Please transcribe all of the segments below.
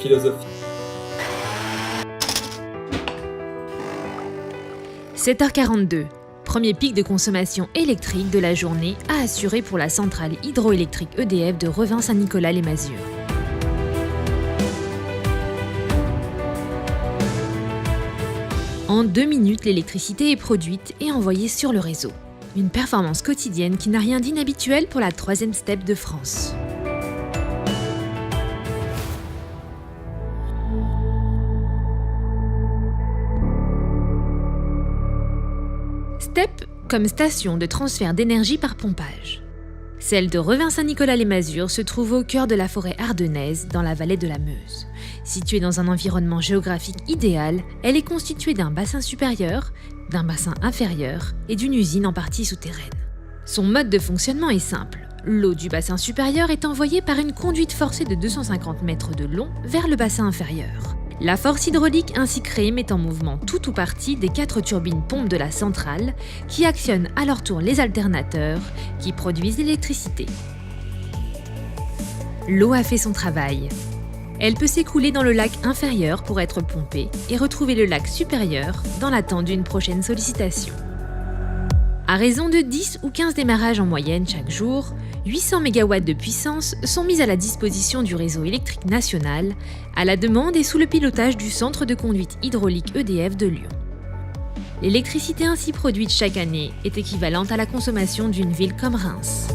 philosophie. 7h42. Premier pic de consommation électrique de la journée à assurer pour la centrale hydroélectrique EDF de Revin-Saint-Nicolas-les-Masures. En 2 minutes, l'électricité est produite et envoyée sur le réseau. Une performance quotidienne qui n'a rien d'inhabituel pour la 3e STEP de France. STEP comme station de transfert d'énergie par pompage. Celle de Revin-Saint-Nicolas-les-Masures se trouve au cœur de la forêt ardennaise, dans la vallée de la Meuse. Située dans un environnement géographique idéal, elle est constituée d'un bassin supérieur, d'un bassin inférieur et d'une usine en partie souterraine. Son mode de fonctionnement est simple. L'eau du bassin supérieur est envoyée par une conduite forcée de 250 mètres de long vers le bassin inférieur. La force hydraulique ainsi créée met en mouvement tout ou partie des 4 turbines pompes de la centrale qui actionnent à leur tour les alternateurs qui produisent l'électricité. L'eau a fait son travail. Elle peut s'écouler dans le lac inférieur pour être pompée et retrouver le lac supérieur dans l'attente d'une prochaine sollicitation. À raison de 10 ou 15 démarrages en moyenne chaque jour, 800 MW de puissance sont mis à la disposition du réseau électrique national, à la demande et sous le pilotage du centre de conduite hydraulique EDF de Lyon. L'électricité ainsi produite chaque année est équivalente à la consommation d'une ville comme Reims.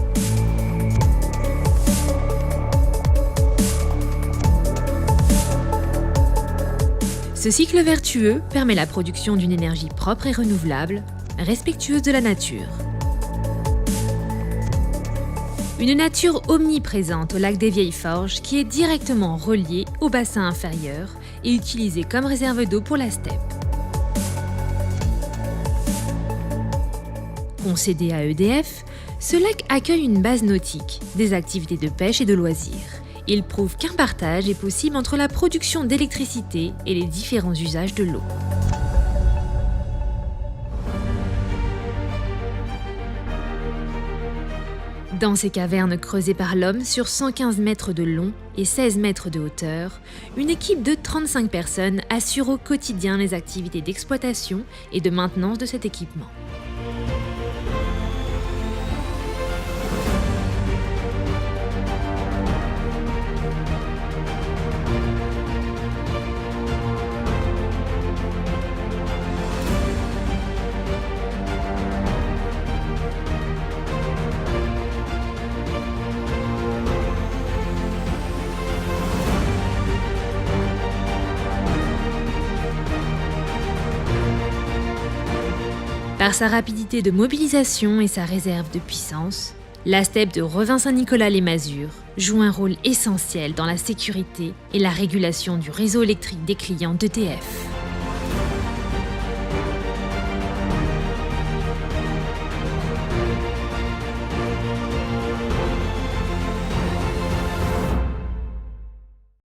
Ce cycle vertueux permet la production d'une énergie propre et renouvelable, respectueuse de la nature. Une nature omniprésente au lac des Vieilles Forges qui est directement relié au bassin inférieur et utilisé comme réserve d'eau pour la STEP. Concédé à EDF, ce lac accueille une base nautique, des activités de pêche et de loisirs. Il prouve qu'un partage est possible entre la production d'électricité et les différents usages de l'eau. Dans ces cavernes creusées par l'homme sur 115 mètres de long et 16 mètres de hauteur, une équipe de 35 personnes assure au quotidien les activités d'exploitation et de maintenance de cet équipement. Par sa rapidité de mobilisation et sa réserve de puissance, la STEP de Revin-Saint-Nicolas-les-Masures joue un rôle essentiel dans la sécurité et la régulation du réseau électrique des clients d'EDF.